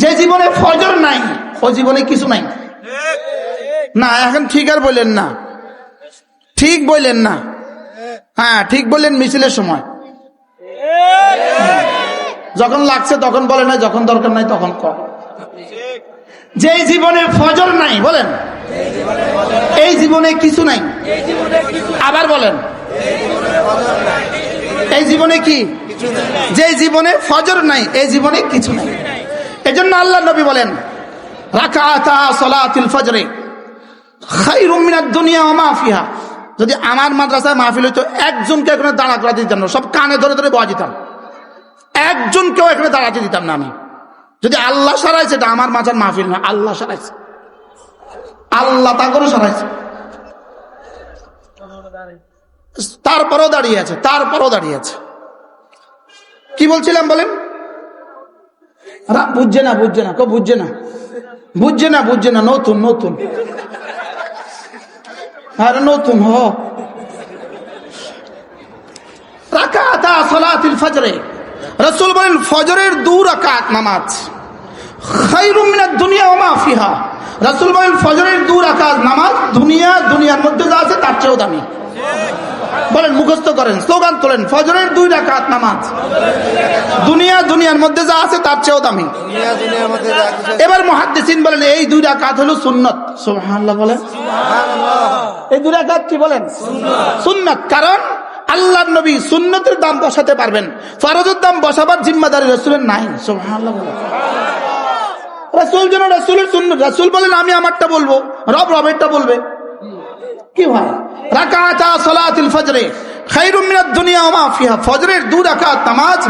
যে জীবনে ফজর নাই ও জীবনে কিছু নাই। না এখন ঠিক আর বললেন না, ঠিক বললেন না। হ্যাঁ ঠিক বললেন মিছিলের সময়, যখন লাগছে তখন বলে না, যখন দরকার নাই তখন কম। যে জীবনে ফজর নাই বলেন এই জীবনে কিছু নাই। আবার বলেন এই জীবনে কি? যে জীবনে ফজর নাই এই জীবনে কিছু নাই। এজন্য আল্লাহ নবী বলেন রাকাতা সালাতুল ফজরে খায়রুম মিনাদ দুনিয়া ওয়া মা ফিহা। যদি আমার মাদ্রাসায় মাহফিল হইতো একজনকে এখানে দাঁড়া করা দিতাম না, সব কানে ধরে ধরে বয়া দিতাম, একজনকেও এখানে দাঁড়াতে দিতাম না আমি। যদি আল্লাহ সারাইছে, এটা আমার মাঝার মাহফিল না, আল্লাহ সারাইছে, আল্লাহ তা করে সারাইছে। তারপরও দাঁড়িয়ে আছে, তারপরও দাঁড়িয়ে আছে। কি বলছিলাম বলেন? বুঝছে না, বুঝছে না, কেউ বুঝছে না, বুঝছে না, বুঝছে না। নতুন নতুন আরে নতুন হ রাকাতা সালাতুল ফজরে। রাসূল বলেন ফজরের 2 রাকাত নামাজ খায়রুম মিনাদ দুনিয়া ওয়া মা ফিহা। রাসূল বলেন ফজরের 2 রাকাত নামাজ দুনিয়ার মধ্যে যা আছে তার চেয়েও দামি। বলেন মুখস্থ করেন, স্লোগান তোলেন, ফজরের 2 রাকাত নামাজ দুনিয়ার মধ্যে যা আছে তার চেয়েও দামি। এবার মুহাদ্দিসিন বলেন এই 2 রাকাত হলো সুন্নাত। সুবহানাল্লাহ বলেন, এই 2 রাকাত কি বলেন? সুন্নাত। কারণ আল্লাহর নবী সুন্নতের দাম বসাতে পারবেন, ফরজের দাম বসাবার জিম্মাদারি রাসূলের নাই। সুবহানাল্লাহ বলেন। রাসূল যেন রাসূলের সুন্নাত, রাসূল বলেন আমি আমারটা বলবো, রব রবেরটা বলবে। কি হয়? রাকাতা সালাতুল ফজরে খায়রুম মিনাদ দুনিয়া ওয়া মা ফিহা। ফজরের 2 রাকাত নামাজ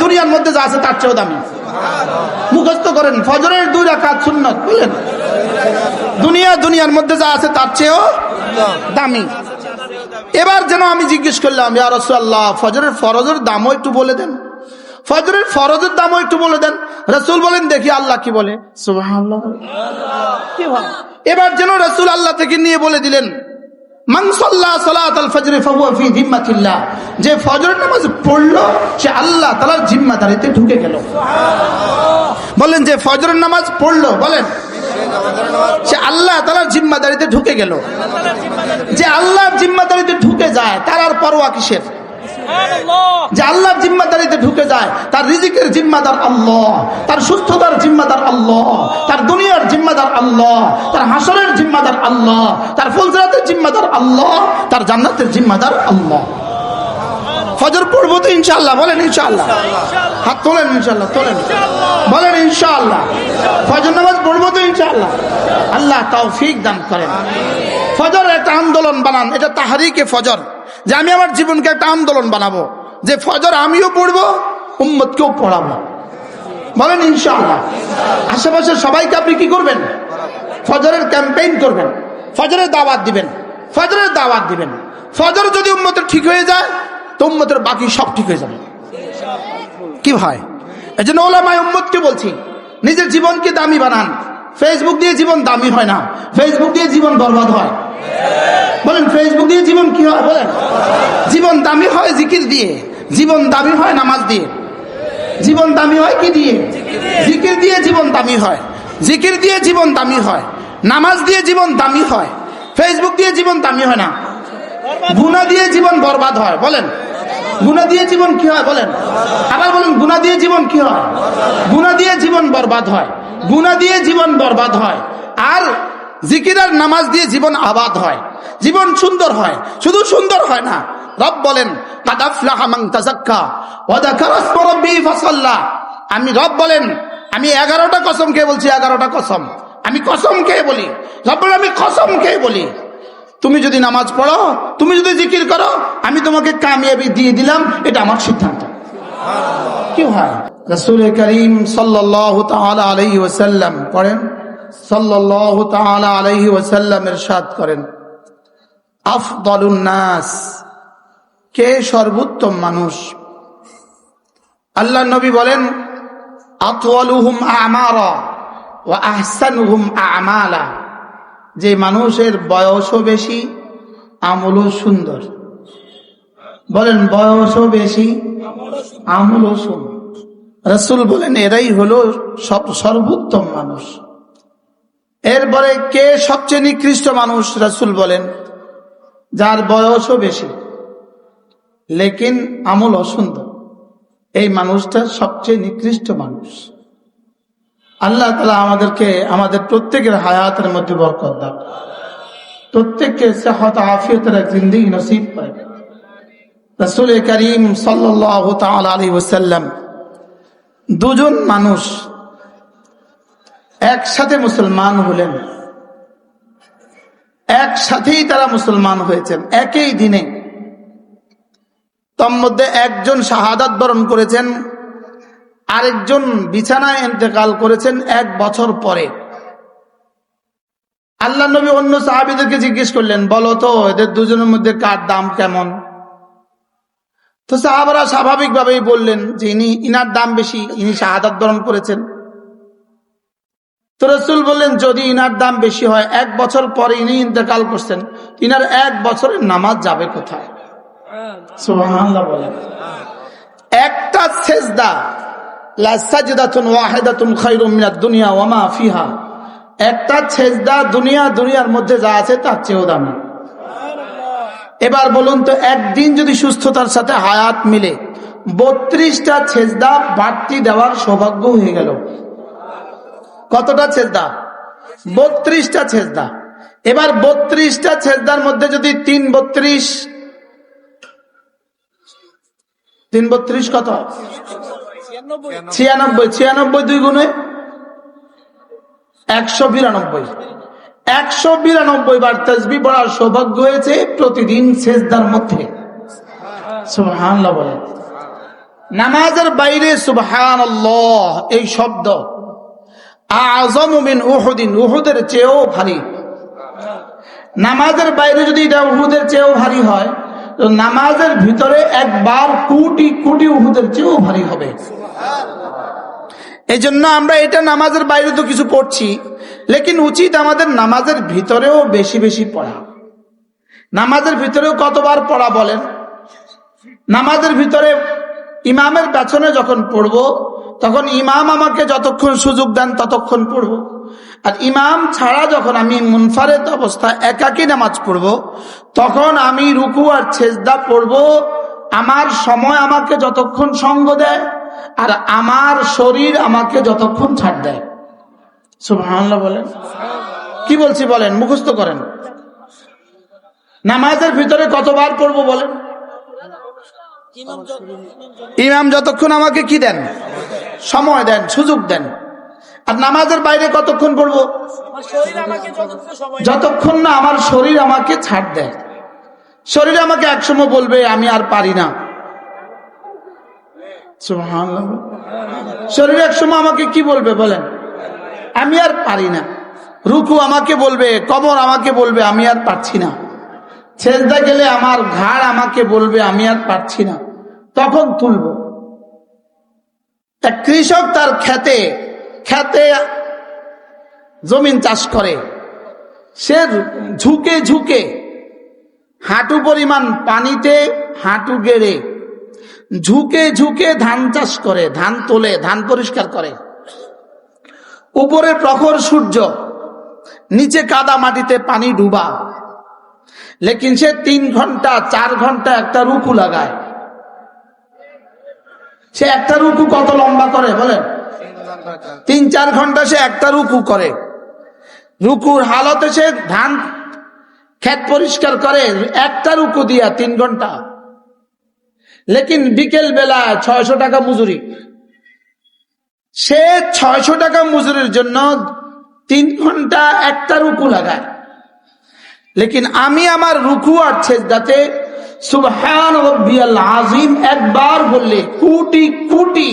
দুনিয়ার মধ্যে যা আছে তার চেয়েও দামি। মুখস্থ করেন, ফজরের 2 রাকাত সুন্নাত বলেন দুনিয়ার মধ্যে যা আছে তার চেয়েও দামি। এবার যেন আমি জিজ্ঞেস করলাম ইয়া রাসূলুল্লাহ ফজরের ফরজের দামও একটু বলে দেন, ফজরের ফরজের দামও একটু বলে দেন। রাসূল বলেন দেখি আল্লাহ কি বলে। সুবহানাল্লাহ। কি হয়? এবার যেন রাসূল আল্লাহ থেকে নিয়ে বলে দিলেন মান সাল্লা সালাতাল ফজর ফাহুয়া ফি জিম্মাতিল্লাহ। যে ফজরের নামাজ পড়লো সে আল্লাহ তাআলার জিম্মাদারিতে ঢুকে গেল। বলেন যে ফজরের নামাজ পড়লো বলেন সে আল্লাহ তাআলার জিম্মাদারিতে ঢুকে গেল। যে আল্লাহর জিম্মাদারিতে ঢুকে যায় তার আর পরোয়া কিসের? যে আল্লাহর জিম্মাদারিতে ঢুকে যায় তার রিজিকের জিম্মাদার আল্লাহ, তার সুস্থতার জিম্মাদার আল্লাহ, তার দুনিয়ার জিম্মাদার আল্লাহ, তার হাসরের জিম্মাদার আল্লাহ, তার ফুলসিরাতের জিম্মাদার আল্লাহ, তার জান্নাতের জিম্মাদার আল্লাহ। ফজর পড়বো তো ইনশাআল্লাহ বলেন ইনশাআল্লাহ। হাত তোলেন ইনশাআল্লাহ, তোলেন বলেন ইনশাআল্লাহ। ফজর নামাজ পড়বো তো ইনশাআল্লাহ। আল্লাহ তৌফিক দান করেন। ফজর একটা আন্দোলন বানান, এটা তাহরিকে ফজর, যে আমি আমার জীবনকে একটা আন্দোলন বানাবো যে ফজর আমিও পড়বো উম্মতকেও পড়াবো। বলেন ইনশাআল্লাহ। আশেপাশে সবাইকে আপনি কি করবেন? ফজরের ক্যাম্পেইন করবেন, ফজরের দাওয়াত দিবেন, ফজরের দাওয়াত দিবেন। ফজর যদি উম্মতের ঠিক হয়ে যায় তো উম্মতের বাকি সব ঠিক হয়ে যাবে। কি ভাই? এই জন্য ওলামায়ে উম্মতকে বলছি নিজের জীবনকে দামি বানান। ফেসবুক দিয়ে জীবন দামি হয় না, ফেসবুক দিয়ে জীবন বরবাদ হয়। বলেন ফেসবুক দিয়ে জীবন কি হয়? বলেন জীবন দামি হয় জিকির দিয়ে, জীবন দামি হয় নামাজ দিয়ে, জীবন দামি হয় কি দিয়ে? জিকির দিয়ে জীবন দামি হয়, জিকির দিয়ে জীবন দামি হয়, নামাজ দিয়ে জীবন দামি হয়। ফেসবুক দিয়ে জীবন দামি হয় না, গুনাহ দিয়ে জীবন বরবাদ হয়। বলেন গুনাহ দিয়ে জীবন কি হয়? বলেন আবার বলেন গুনাহ দিয়ে জীবন কি হয়? গুনাহ দিয়ে জীবন বরবাদ হয়, গুনাহ দিয়ে জীবন বরবাদ হয়। আর জিকির আর নামাজ দিয়ে জীবন আবাদ হয়, জীবন সুন্দর হয়। শুধু সুন্দর হয় না, রব বলেন কাদ আফলাহা মান তাযাক্কা ওয়া যাকারা ইসমা রাব্বিহি ফাসাল্লা। আমি রব বলেন আমি 11টা কসম খেয়ে বলছি, 11টা কসম আমি কসম খেয়ে বলি। রব বলেন আমি কসম খেয়ে বলি তুমি যদি নামাজ পড়ো, তুমি যদি জিকির করো, আমি তোমাকে কামিয়াবি দিয়ে দিলাম, এটা আমার সিদ্ধান্ত। কি হয়? রাসূল করিম সাল্লাল্লাহু তাআলা আলাইহি ওয়াসাল্লাম পড়েন, সাল্লাল্লাহু তাআলা আলাইহি ওয়াসাল্লাম ইরশাদ করেন আফদালুন নাস, কে সর্বোত্তম মানুষ? আল্লাহর নবী বলেন আতওয়ালুহুম আমারা ওয়া আহসানুহুম আমালা। যে মানুষের বয়সও বেশি আমলও সুন্দর। বলেন বয়সও বেশি আমলও সুন্দর। রাসূল বলেন এরাই হলো সর্বোত্তম মানুষ। এরপরে কে সবচেয়ে নিকৃষ্ট মানুষ? রাসূল বলেন যার বয়সও বেশি লেকিন আমল অসুন্দর, এই মানুষটা সবচেয়ে নিকৃষ্ট মানুষ। আল্লাহ তাআলা আমাদেরকে আমাদের প্রত্যেকের হায়াতের মধ্যে বরকত দান, প্রত্যেককে সেহত আফিয়তের জিন্দেগি নসিব করে। রাসূল করিম সাল্লাল্লাহু তাআলা আলাইহি ওয়াসাল্লাম দুজন মানুষ একসাথে মুসলমান হলেন, একসাথেই তারা মুসলমান হয়েছেন একই দিনে। তার মধ্যে একজন শাহাদাত বরণ করেছেন, আরেকজন বিছানায় ইন্তেকাল করেছেন 1 বছর পরে। আল্লাহ নবী অন্য সাহাবীদেরকে জিজ্ঞেস করলেন, বলো তো এদের দুজনের মধ্যে কার দাম কেমন? তো সাহাবারা স্বাভাবিকভাবেই বললেন যে ইনার দাম বেশি, ইনি শাহাদাত বরণ করেছেন। তো রাসূল বললেন যদি ইনার দাম বেশি হয়, 1 বছর পরে ইনি ইন্তেকাল করছেন, ইনার 1 বছরের নামাজ যাবে কোথায়? সুবহানাল্লাহ বলেন। একটা সেজদা, লা সাজদাতুন ওয়াহিদাতুন খায়রুম মিনাদ দুনিয়া ওয়া মা ফিহা, একটা সেজদা দুনিয়ার মধ্যে যা আছে তার চেয়েও দামি। এবার বলুন তো একদিন যদি সুস্থতার সাথে হায়াত মিলে 32টা সেজদা বাড়তি দেওয়ার সৌভাগ্য হয়ে গেল। কতটা সেজদা? 32টা সেজদা। এবার 32টা সেজদার মধ্যে যদি 3 32 কত? 96 2 গুণে 192। 192 বার তাসবিহ পড়ার সৌভাগ্য হয়েছে প্রতিদিন সেজদার মধ্যে। সুবহানাল্লাহ বলেন। নামাজের বাইরে সুবহানাল্লাহ এই শব্দ আযমু মিন উহুদিন, উহুদের চেয়েও ভারী। নামাজের বাইরে যদি এটা উহুদের চেয়েও ভারী হয়, তো নামাজের ভিতরে একবার কোটি কোটি উহুদের চেয়েও ভারী হবে। এই জন্য আমরা এটা নামাজের বাইরে তো কিছু পড়ছি, লেকিন উচিত আমাদের নামাজের ভিতরেও বেশি বেশি পড়া। নামাজের ভিতরেও কতবার পড়া বলেন? নামাজের ভিতরে ইমামের পেছনে যখন পড়ব, তখন ইমাম আমাকে যতক্ষণ সুযোগ দেন ততক্ষণ পড়ব। আর ইমাম ছাড়া যখন আমি মুনফারিদ অবস্থায় একাকী নামাজ পড়ব, তখন আমি রুকু আর সেজদা পড়ব। আমার সময় আমাকে যতক্ষণ সঙ্গ দেয় আর আমার শরীর আমাকে যতক্ষণ ছাড় দেয়। সুবহানাল্লাহ বলেন। কি বলছি বলেন, মুখস্থ করেন। নামাজের ভিতরে কতবার পড়ব বলেন? ইমাম যতক্ষণ আমাকে কি দেন? সময় দেন, সুযোগ দেন। আর নামাজের বাইরে কতক্ষণ পড়ব? যতক্ষণ না আমার শরীর আমাকে ছাড় দেয়। শরীর আমাকে একসময় বলবে আমি আর পারি না। সুবহানাল্লাহ। শরীর একসময় আমাকে কি বলবে বলেন? আমি আর পারি না। রুকু আমাকে বলবে, কমর আমাকে বলবে আমি আর পারছি না। সেজদা গেলে আমার ঘাড় আমাকে বলবে আমি আর পারছি না। তখন তুলব। এক কৃষক তার খেতে জমিন চাষ করে, সে ঝুঁকে ঝুঁকে হাঁটু পরিমাণ পানিতে হাঁটু গেড়ে ঝুঁকে ঝুঁকে ধান চাষ করে, ধান তোলে, ধান পরিষ্কার করে। উপরে প্রখর সূর্য, নিচে কাদা মাটিতে পানি ডুবা, লেকিন সে 3 ঘন্টা 4 ঘন্টা একটা রুকু লাগায়। সে একটা রুকু কত লম্বা করে বলেন? 3-4 ঘন্টা সে একটা রুকু করে। রুকুর হালতে সে ধান ক্ষেত পরিষ্কার করে একটা রুকু দিয়া 3 ঘন্টা। লেকিন বিকেল বেলা 600 টাকা মজুরি। সে 600 টাকা মজুরির জন্য 3 ঘন্টা একটা রুকু লাগায়। লেকিন আমি আমার রুকু আর সেজদাতে সুবহান রাব্বিয়াল আযীম একবার বললে কোটি কোটি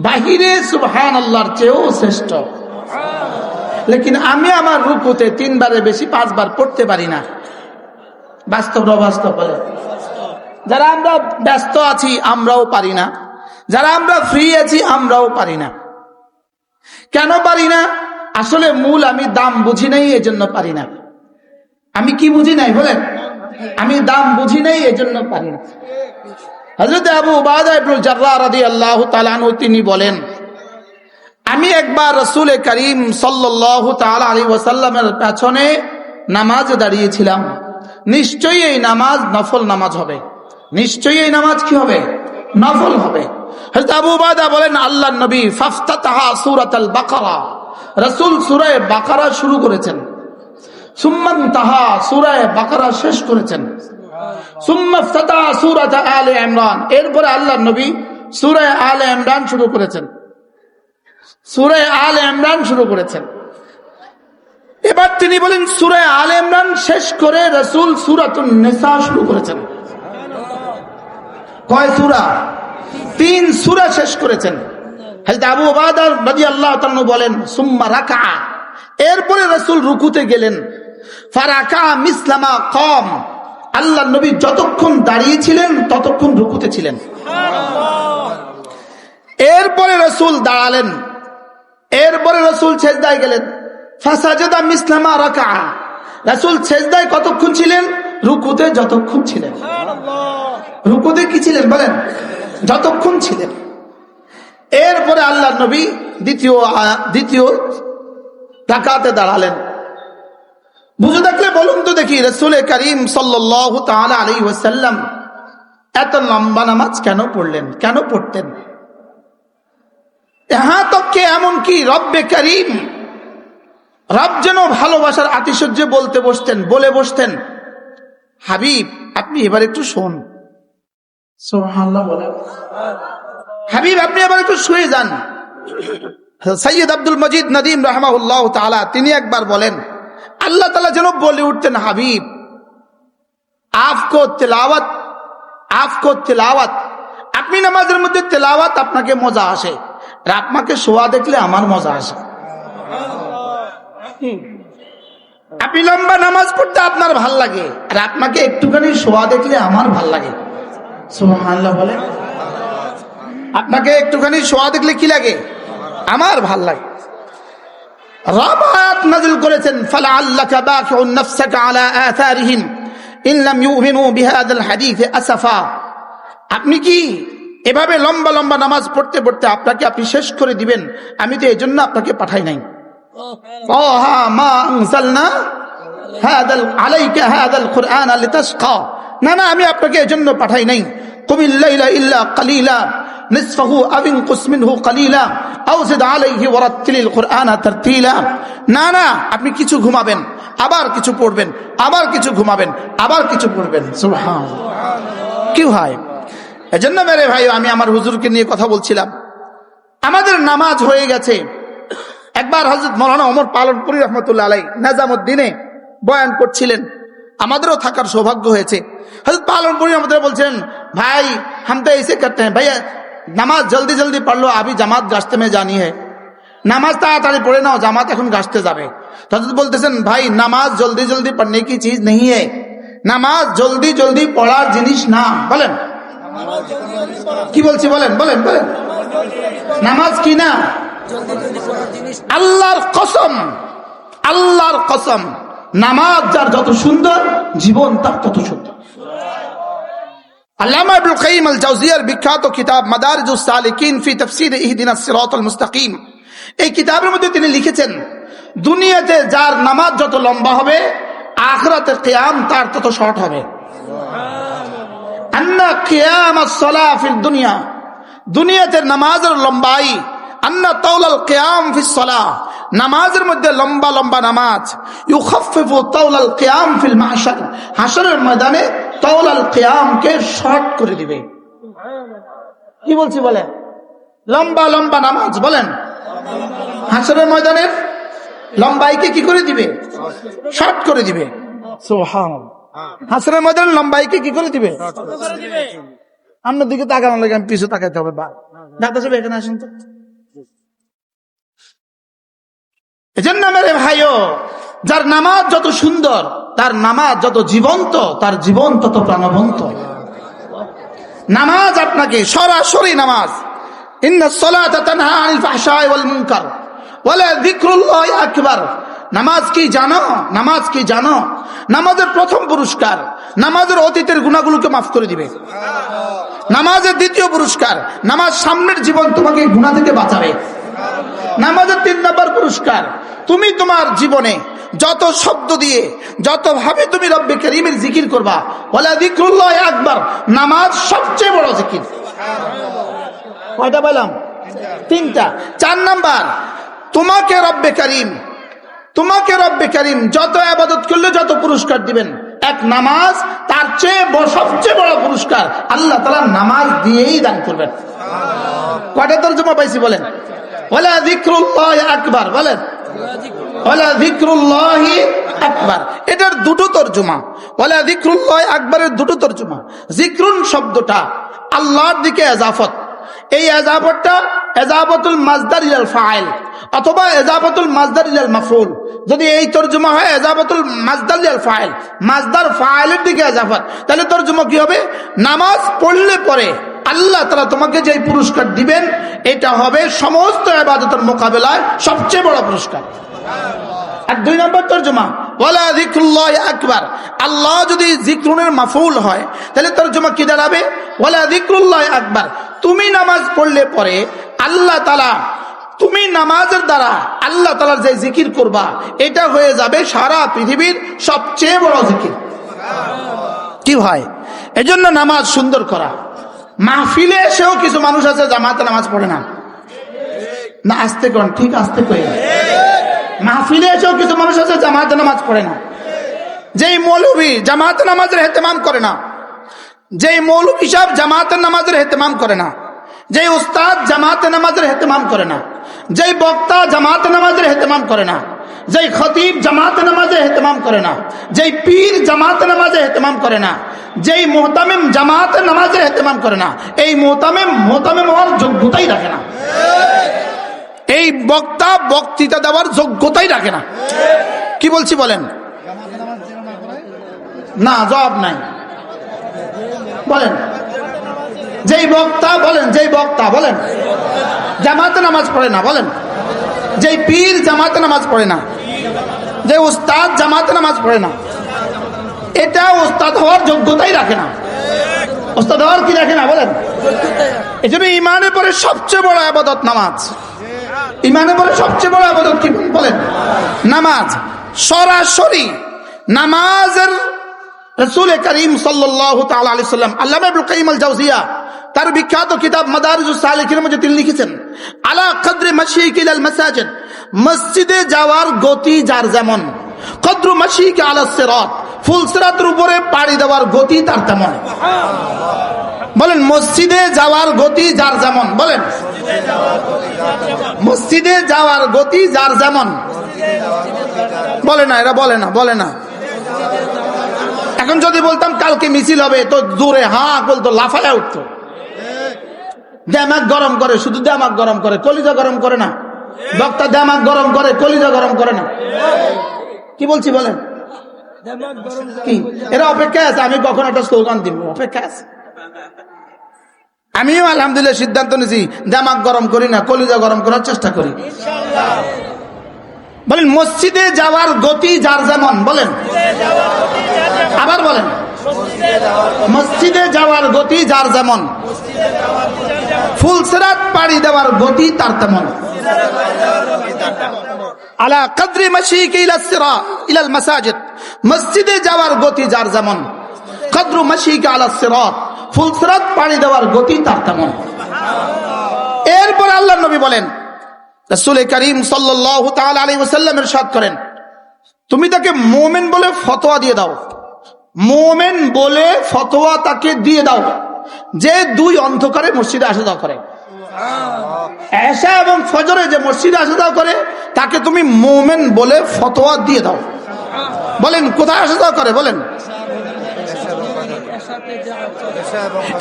বাহিরে সুবহানাল্লাহর চেয়েও শ্রেষ্ঠ। লেকিন আমি আমার রুকুতে 3 বারের বেশি 5 বার পড়তে পারি না। বাস্তব বলে, যারা আমরা ব্যস্ত আছি আমরাও পারি না, যারা আমরা ফ্রি আছি আমরাও পারি না। কেন পারি না? আসলে মূল আমি দাম বুঝি নাই, এজন্য পারি না। আমি কি বুঝি নাই বলেন? আমি দাম বুঝি নাই, এজন্য পারি না। হযরত আবু উবাদা ইবনুল জাররাহ রাদিয়াল্লাহু তাআলা আনহু তিনি বলেন, আমি একবার রাসূল করিম সাল্লাল্লাহু তাআলা আলাইহি ওয়াসাল্লামের পেছনে নামাজে দাঁড়িয়েছিলাম। নিশ্চয়ই এই নামাজ নফল নামাজ হবে, নিশ্চয়ই এই নামাজ কি হবে? নফল হবে। হযরত আবু উবাদা বলেন, আল্লাহর নবী ফাফতাতাহা সূরাতুল বাকারা, রাসূল সূরা বাকারা শুরু করেছেন। সুম্মা ইনতাহা, সূরা বাকারা শেষ করেছেন। সুম্মা ইফতাতাহা সূরাত আলে ইমরান, এরপরে আল্লাহর নবী সূরা আলে ইমরান শুরু করেছেন, সূরা আলে ইমরান শুরু করেছেন। এবার তিনি বলেন সূরা আলে ইমরান শেষ করে রাসূল সূরাতুন নিসা শুরু করেছেন। কয় সূরা? 3 সূরা শেষ করেছেন। হযরত আবু উবাদা রাদিয়াল্লাহু তাআলা বলেন, সুম্মা রাকা, এরপরে রাসূল রুকুতে গেলেন। ফারাকা মিসলামা কম, আল্লাহর নবী যতক্ষণ দাঁড়িয়েছিলেন ততক্ষণ রুকুতে ছিলেন। এরপরে রাসূল দাঁড়ালেন, এরপরে রাসূল সিজদায় গেলেন। ফাসাজাদা মিসলামা রাকা, রাসূল সিজদায় কতক্ষণ ছিলেন? রুকুতে যতক্ষণ ছিলেন। রুকুতে কি ছিলেন বলেন? যতক্ষণ ছিলেন। এরপরে আল্লাহর নবী দ্বিতীয় রাকাতে দাঁড়ালেন। বুঝে থাকলে বলুন তো দেখি, রাসূল করিম সাল্লাল্লাহু তাআলা আলাইহি ওয়াসাল্লাম এত লম্বা নামাজ কেন পড়লেন, কেন পড়তেন? यहाँ तक के एमन की रब्बे करीम, रब যেন ভালোবাসার আতিশয্যে বলতে বসতেন, বলে বসতেন, হাবিব আপনি এবার একটু শোন। সুবহানাল্লাহ বলেন। হাবিব আপনি এবার একটু শুয়ে যান। সৈয়দ আব্দুল মজিদ নদীম রাহমাহুল্লাহ তাআলা তিনি একবার বলেন, আল্লাহ তাআলা যেন বলে উঠতেন, হাবিব आपको तिलावत, আপনি নামাজের মধ্যে তেলাওয়াত আপনাকে মজা আসে, আর আপনাকে শোয়া দেখলে আমার মজা আসে। আপনি লম্বা নামাজ পড়তে আপনার ভাল লাগে, আর আপনাকে একটুখানি শোয়া দেখলে আমার ভাল লাগে। সুবহানাল্লাহ বলেন। আপনাকে একটুখানি শোয়া দেখলে কি লাগে? আমার ভাল লাগে। রব আয়াত নাযিল করেছেন, ফালাআল্লাকা বাকিউন নাফসাকা আলা আথারিহিম ইন লাম ইউমিনু বিহাদাল হাদিস আসাফা, আপনি কি এভাবে লম্বা লম্বা নামাজ পড়তে পড়তে আপনাকে আপনি শেষ করে দিবেন? আমি তো এই জন্য আপনাকে পাঠাই নাই। না না, আমি আপনাকে এই জন্য পাঠাই নাই। কুমিল লাইলা ইল্লা কালিলা নিসফাহু আও ইনকুস মিনহু কালিলা আও জিদ আলাইহি ওয়ারাত্তিলিল কুরআনা তারতিলা। না না, আপনি কিছু ঘুমাবেন, আবার কিছু পড়বেন, আবার কিছু ঘুমাবেন, আবার কিছু পড়বেন। সুবহানাল্লাহ। কি হয়? এজন্য মেরে ভাই, আমি আমার হুজুরকে নিয়ে কথা বলছিলাম, আমাদের নামাজ হয়ে গেছে। একবার হযরত মাওলানা ওমর পালনপুরি রহমাতুল্লাহ আলাইহি নিজামউদ্দিনে বয়ান করছিলেন, আমাদেরও থাকার সৌভাগ্য হয়েছে। হযরত পালনপুরি আমাদের বলছেন, ভাই हम तो ऐसे करते हैं भैया, নামাজ জলদি জলদি পড় লো, अभी जमात गाश्ते में जानी है। নামাজ তাড়াতাড়ি পড়ে নাও, জামাত এখন গাছতে যাবে। হযরত বলতেছেন, ভাই নামাজ জলদি জলদি পড়নে কি চিজ नहीं है, নামাজ জলদি জলদি পড়ার জিনিস না। বলেন কি বলছি? বলেন বলেন বলেন। নামাজ কি না? আল্লাহর কসম, আল্লাহর কসম, নামাজ যার যত সুন্দর, জীবন তার তত সুন্দর। আল্লামা ইবনুল কাইয়িম আল জাওজিয়ার বিখ্যাত কিতাব মাদারিজুস সালিকিন ফি তাফসীর ইহদিনাস সিরাতাল মুস্তাকিম, এই কিতাবের মধ্যে তিনি লিখেছেন, দুনিয়াতে যার নামাজ যত লম্বা হবে, আখিরাতে কিয়াম তার তত শর্ট হবে। আন্না কিয়ামাস সালাহ ফিল দুনিয়া, দুনিয়াতে নামাজের লম্বাই, আন্না তাওলাল কিয়াম ফিস সালাহ, নামাজের মধ্যে লম্বা লম্বা নামাজ, ইউখাফফিফু তাওলাল কিয়াম ফিল মাহশার, হাশরের ময়দানে তাওলাল কিয়ামকে শর্ট করে দিবে। কি বলছি বলেন? লম্বা লম্বা নামাজ, বলেন হাশরের ময়দানের লম্বাইকে কি করে দিবে? শর্ট করে দিবে। সুবহানাল্লাহ। হাশরের ময়দানের লম্বাইকে কি করে দিবে? আপনার দিকে তাকানো লাগে, আমি পিছু তাকাইতে হবে। বা ডাক্তার সাহেব এখানে আসেন তো। এজন্য মেরে ভাইও, যার নামাজ যত সুন্দর, তার নামাজ যত জীবন্ত, তার জীবন তত প্রাণবন্ত। নামাজ আপনাকে সরাসরি নামাজ, ইন্নাস সালাতা তানহা আনিল ফাহশাই ওয়াল মুনকার ওয়ালা যিকরুল্লাহি আকবার। নামাজ কি জানো? নামাজ কি জানো? নামাজের প্রথম পুরস্কার, নামাজের অতীতের গুনাহগুলোকে মাফ করে দিবে। নামাজের দ্বিতীয় পুরস্কার, নামাজ সামনের জীবন তোমাকে গুনাহ থেকে বাঁচাবে। নামাজের 3 নম্বর পুরস্কার, তুমি তোমার জীবনে যত শব্দ দিয়ে যত ভাবে তুমি রব্বে কারীমের জিকির করবা, ওয়ালা যিকরুল্লাহ আকবার, নামাজ সবচেয়ে বড় জিকির। কয়টা বললাম? 3টা। 4 নাম্বার, তোমাকে রব্বে কারীম যত ইবাদত করলে যত পুরস্কার দিবেন, এক নামাজ তার চেয়ে সবচেয়ে বড় পুরস্কার আল্লাহ তাআলা নামাজ দিয়েই দান করবেন। কয়টা তরজমা পাইছি বলেন? ওয়ালা যিকরুল্লাহ আকবার, বলেন ওয়ালা যিকরুল্লাহ আকবার। এটার দুটো তরজমা, ওয়ালা যিকরুল্লাহ আকবারের দুটো তরজমা। যিকরুন শব্দটা আল্লাহর দিকে এজাফত, এই এজাফতটা এজাফতুল মাজদার ইলাল ফাইল অথবা এজাফতুল মাজদার ইলাল মাফউল। যদি এই তরজমা হয় এজাফতুল মাজদার ইলাল ফাইল, মাজদার ফাইলের দিকে এজাফত, তাহলে তরজমা কি হবে? নামাজ পড়লে পরে আল্লাহ তাআলা তোমাকে যে পুরস্কার দিবেন এটা হবে সমস্ত ইবাদতের মোকাবেলায় সবচেয়ে বড় পুরস্কার। আর 2 নম্বর তরজমা ওয়ালা যিকরুল্লাহ আকবার, আল্লাহ যদি যিকরুনের মাফউল হয় তাহলে তরজমা কি দাঁড়াবে? ওয়ালা যিকরুল্লাহ আকবার। তুমি নামাজ পড়লে পরে আল্লাহ তাআলা, তুমি নামাজের দ্বারা আল্লাহ তাআলার যে জিকির করবা এটা হয়ে যাবে সারা পৃথিবীর সবচেয়ে বড় জিকির। কি ভাই, এজন্য নামাজ সুন্দর করা। মাহফিলে এসেও কিছু মানুষ আছে জামাতে নামাজ পড়ে না। না আস্তে কোন, ঠিক আস্তে কই। মাহফিলে এসেও কিছু মানুষ আছে জামাতে নামাজ পড়ে না। যেই মৌলভী জামাতে নামাজের ইহতিমাম করে না, যেই মৌলভী সাহেব জামাতের নামাজের ইহতিমাম করে না, যেই উস্তাদ জামাতে নামাজের ইহতিমাম করে না, যেই বক্তা জামাতে নামাজের ইহতিমাম করে না, যেই খতিব জামাতে নামাজের ইহতিমাম করে না, যেই পীর জামাতে নামাজের ইহতিমাম করে না, যেই মুহতামিম জামাতে নামাজের ইহতিমাম করে না, এই মুহতামিম হওয়ার যোগ্যতাই রাখে না। এই বক্তা বক্তৃতা দেওয়ার যোগ্যতাই রাখে না। কি বলছি বলেন? না জবাব নাই, বলেন। যেই বক্তা বলেন, যেই বক্তা বলেন জামাতে নামাজ পড়ে না, বলেন। যেই পীর জামাতে নামাজ পড়ে না, যে উস্তাদ জামাতে নামাজ পড়ে না, এটা উস্তাদ হওয়ার যোগ্যতাই রাখে না। উস্তাদ হওয়ার কি রাখে না বলেন? এই জন্য ইমানের পরে সবচেয়ে বড় ইবাদত নামাজ। ইমানের পরে সবচেয়ে বড় ইবাদত কি বলেন? নামাজ। সরাসরি নামাজের রাসূল করিম সাল্লাল্লাহু তাআলা আলাইহি সাল্লাম, আল্লামা ইবনে কাইয়িম আল জাওজিয়া তার বিখ্যাত কিতাব মাদারিজুস সালিকিনের মধ্যে তিনি লিখেছেন, আলা কদরি মাশিক ইলাল মাসাজিদ, মসজিদে যাওয়ার গতি যার যেমন, কদরু মাশিক আলাস সিরাত, ফুল সিরাতের উপরে পাড়ি দেওয়ার গতি তার তেমন। বলেন মসজিদে যাওয়ার গতি যার যেমন, বলেন মসজিদে যাওয়ার গতি যার যেমন। বলে না, এরা বলে না, বলে না। এখন যদি বলতাম কালকে মিছিল হবে তো জোরে হাঁ বলতো, লাফায়া উঠতো। দেমাগ গরম করে, শুধু দেমাগ গরম করে, কলিজা গরম করে না। বক্তা দেমাগ গরম করে, কলিজা গরম করে না। কি বলছি বলেন? কি এরা অপেক্ষা আছে আমি কখন একটা স্লোগান দিব, অপেক্ষা আছে। আমিও আলহামদুলিল্লাহ সিদ্ধান্ত নিয়েছি দেমাগ গরম করি না, কলিজা গরম করার চেষ্টা করি। বলেন মসজিদে যাওয়ার গতি যার যেমন, বলেন আবার বলেন মসজিদে যাওয়ার গতি যার যেমন, ফুলসিরাত পাড়ি দেওয়ার গতি তার তেমন। আলা কদরি মাশিক ইলাস সিরাত ইলাল মাসাজিদ, মসজিদে যাওয়ার গতি যার যেমন, কদরু মাশিক আলাস সিরাত, ফুলসিরাত পাড়ি দেওয়ার গতি তার তেমন। এরপর আল্লাহর নবী বলেন, রাসূল করিম সাল্লাল্লাহু তাআলা আলাইহি ওয়াসাল্লাম ইরশাদ করেন, তুমি তাকে মুমিন বলে ফতোয়া দিয়ে দাও, মুমিন বলে ফতোয়া তাকে দিয়ে দাও যে 2 অন্ধকারে মসজিদে আসা যাওয়া করে। এশা এবং ফজরে যে মসজিদে আসা যাওয়া করে তাকে তুমি মুমিন বলে ফতোয়া দিয়ে দাও। বলেন কোথায় আসা যাওয়া করে? বলেন।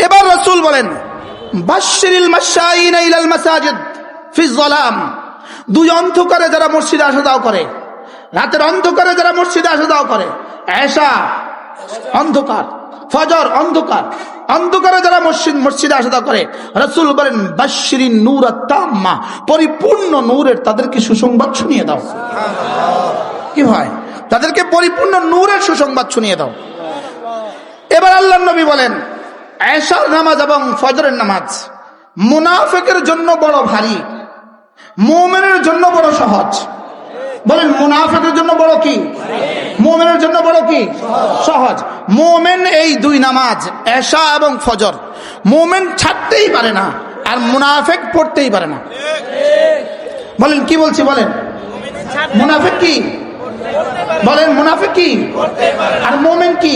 এবার রাসূল বলেন, বাশশিরিল মাশাইনা ইলাল মাসাজিদ ফি যালাম, 2 অন্ধকারে যারা মসজিদে আসা যাওয়া করে, রাতের অন্ধকারে যারা মসজিদে আসা যাওয়া করে, এশা অন্ধকার, ফজর অন্ধকার, অন্ধকারে যারা মসজিদে আসা যাওয়া করে, রাসূল বলেন বাশশিরিন নূরাত তাম্মা, পরিপূর্ণ নূরের তাদেরকে সুসংবাদ শুনিয়ে দাও। কি ভাই, তাদেরকে পরিপূর্ণ নূরের সুসংবাদ শুনিয়ে দাও। এবার আল্লাহর নবী বলেন, এশার নামাজ এবং ফজরের নামাজ মুনাফিকের জন্য বড় ভারী, মুমিনের জন্য বড় সহজ। বলেন মুনাফিকের জন্য বড় কি, মুমিনের জন্য বড় কি? সহজ। মুমিন এই দুই নামাজ এশা এবং ফজর মুমিন ছাড়তেই পারে না, আর মুনাফিক পড়তেই পারে না। বলেন কি বলছি? বলেন মুনাফিক কি? বলেন মুনাফিক কি আর মুমিন কি?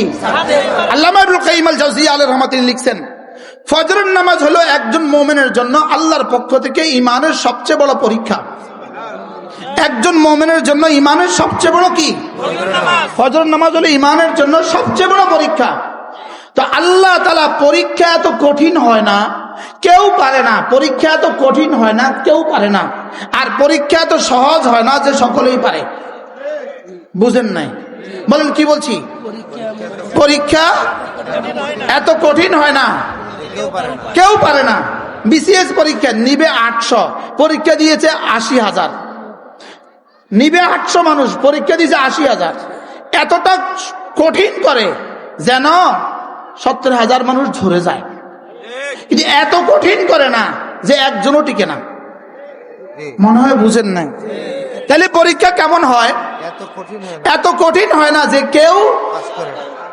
আল্লামা ইবনুল কাইয়িম আল জাওজিয়্যা আলাইহির রাহমাতুল্লাহ লিখছেন, ফজরের নামাজ হলো একজন মুমিনের জন্য আল্লাহর পক্ষ থেকে ঈমানের সবচেয়ে বড় পরীক্ষা। একজন মুমিনের জন্য ঈমানের সবচেয়ে বড় কি? ফজরের নামাজ হলো ঈমানের জন্য সবচেয়ে বড় পরীক্ষা। তো আল্লাহ তাআলা পরীক্ষা এত কঠিন হয় না, কেউ পারে না। পরীক্ষা এত কঠিন হয় না, কেউ পারে না। আর পরীক্ষা এত সহজ হয় না যে সকলেই পারে। বুঝেন নাই? বলেন কি বলছি? পরীক্ষা এত কঠিন হয় না, কেউ পারে না। বিসিএস পরীক্ষা নিবে 800, পরীক্ষা দিয়েছে 80,000। নিবে 800 মানুষ, পরীক্ষা দিয়েছে 80,000। এতটা কঠিন করে যেন 70,000 মানুষ ঝরে যায়। কিন্তু এত কঠিন করে না যে একজনও টিকে না। মনে হয় বুঝেন নাই? তাহলে পরীক্ষা কেমন হয়? এত কঠিন হয় না যে কেউ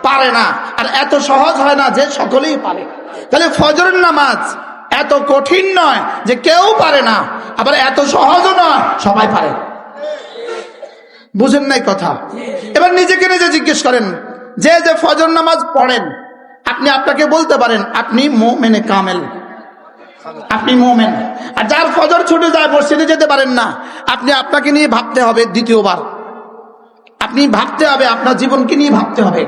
পারে না, আর এত সহজ হয় না যে সকলেই পারে। তাহলে ফজরের নামাজ এত কঠিন নয় যে কেউ পারে না, আবার এত সহজও নয় সবাই পারে। বুঝেন নাই কথা? এবার নিজেকে নিজে জিজ্ঞেস করেন, যে যে ফজর নামাজ পড়েন, আপনি আপনাকে বলতে পারেন আপনি মুমিনে কামেল, আপনি মুমিন। আর যার ফজর ছুটে যায়, মসজিদে যেতে পারেন না, আপনি আপনাকে নিয়ে ভাবতে হবে দ্বিতীয়বার। আপনি ভাবতে হবে, আপনার জীবনকে নিয়ে ভাবতে হবে।